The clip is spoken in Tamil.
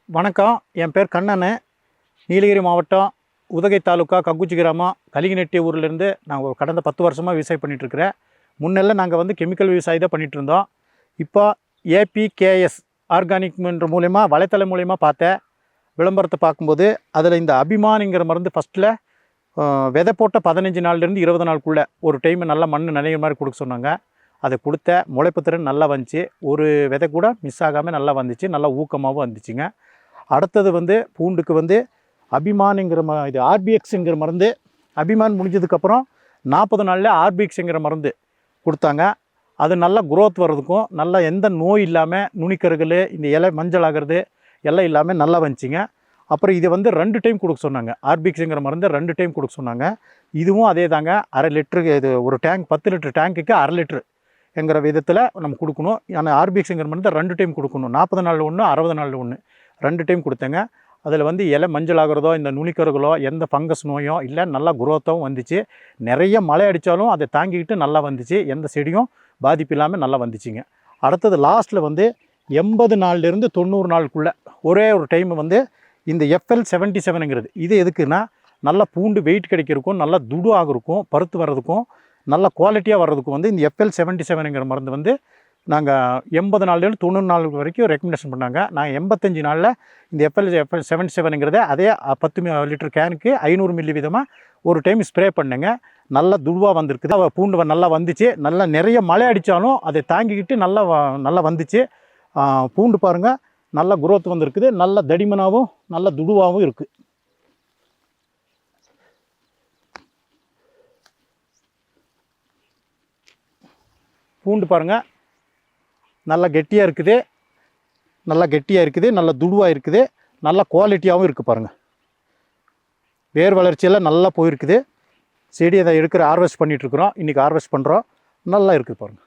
வணக்கம். என் பேர் கண்ணன். நீலகிரி மாவட்டம் உதகை தாலுக்கா கக்குச்சி கிராமம் கலிங்கநெட்டி ஊர்லேருந்து நான் கடந்த 10 வருஷமாக விவசாயம் பண்ணிகிட்ருக்கிறேன். முன்னெல்லாம் நாங்கள் கெமிக்கல் விவசாயம் தான் பண்ணிகிட்டு இருந்தோம். இப்போ APKS ஆர்கானிக்ன்ற மூலயமா வலைத்தளம் மூலயமா பார்த்தேன். விளம்பரத்தை பார்க்கும்போது அதில் இந்த அபிமானிங்கிற மருந்து ஃபஸ்ட்டில் விதை போட்ட 15 நாள்லேருந்து 20 நாளுக்குள்ளே ஒரு டைம் நல்லா மண் நனைகிற மாதிரி கொடுக்க சொன்னாங்க. அதை கொடுத்த முளைப்பு திறன் நல்லா வந்துச்சு. ஒரு விதை கூட மிஸ் ஆகாமல் நல்லா வந்துச்சு. நல்லா ஊக்கமாகவும் வந்துச்சுங்க. அடுத்தது பூண்டுக்கு அபிமானிங்கிற இது RBXங்கிற மருந்து. அபிமான் முடிஞ்சதுக்கப்புறம் 40 நாளில் RBXங்கிற மருந்து கொடுத்தாங்க. அது நல்லா குரோத் வர்றதுக்கும் நல்லா எந்த நோய் இல்லாமல் நுனிக்கருகள் இந்த இலை மஞ்சள் ஆகிறது எல்லாம் இல்லாமல் நல்லா வந்துச்சிங்க. அப்புறம் இதை 2 டைம் கொடுக்க சொன்னாங்க. RBXங்கிற மருந்து 2 டைம் கொடுக்க சொன்னாங்க. இதுவும் அதே தாங்க. 1/2 லிட்டருக்கு இது ஒரு டேங்க் 10 லிட்டர் டேங்க்குக்கு 1/2 லிட்ரு என்கிற விதத்தில் நம்ம கொடுக்கணும். ஆனால் RBXங்கிற மருந்து 2 டைம் கொடுக்கணும். 40 நாளில் ஒன்று 60 நாளில் ஒன்று 2 டைம் கொடுத்தேங்க. அதில் இலை மஞ்சள் ஆகிறதோ இந்த நுனிக்கருகளோ எந்த ஃபங்கஸ் நோயோ இல்லை, நல்லா குரோத்தாகவும் வந்துச்சு. நிறைய மழை அடித்தாலும் அதை தாங்கிக்கிட்டு நல்லா வந்துச்சு. எந்த செடியும் பாதிப்பு இல்லாமல் நல்லா வந்துச்சுங்க. அடுத்தது லாஸ்ட்டில் 80 நாள்லேருந்து 90 நாளுக்குள்ளே ஒரே ஒரு டைம் இந்த FL77ங்கிறது இது எதுக்குன்னா நல்லா பூண்டு வெயிட் கிடைக்கிறதுக்கும் நல்லா துடு ஆகிறதுக்கும் பருத்து வர்றதுக்கும் நல்ல குவாலிட்டியாக வர்றதுக்கும் இந்த FL77ங்கிற மருந்து நாங்கள் 80 நாள்லேருந்து 90 நாள் வரைக்கும் ரெக்கமெண்டேஷன் பண்ணாங்க. நாங்கள் 85 நாளில் இந்த FL77ங்கிறத அதே 10 லிட்டர் கேனுக்கு 500 மில்லி விதமாக ஒரு டைம் ஸ்ப்ரே பண்ணுங்க. நல்லா துடுவாக வந்திருக்குது. பூண்டு நல்லா வந்துச்சு. நல்லா நிறைய மழை அடித்தாலும் அதை தாங்கிக்கிட்டு நல்லா வந்துச்சு. பூண்டு பாருங்கள் நல்லா குரோத் வந்திருக்குது. நல்ல தடிமனாகவும் நல்ல துடுவாகவும் இருக்குது. பூண்டு பாருங்கள் நல்லா கெட்டியாக இருக்குது. நல்லா துடுவாக இருக்குது. நல்ல குவாலிட்டியாகவும் இருக்குது பாருங்கள். வேர் வளர்ச்சியெல்லாம் நல்லா போயிருக்குது. செடி அதை ஹார்வெஸ்ட் பண்ணிகிட்ருக்குறோம். இன்றைக்கி ஹார்வெஸ்ட் பண்ணுறோம். நல்லா இருக்குது பாருங்கள்.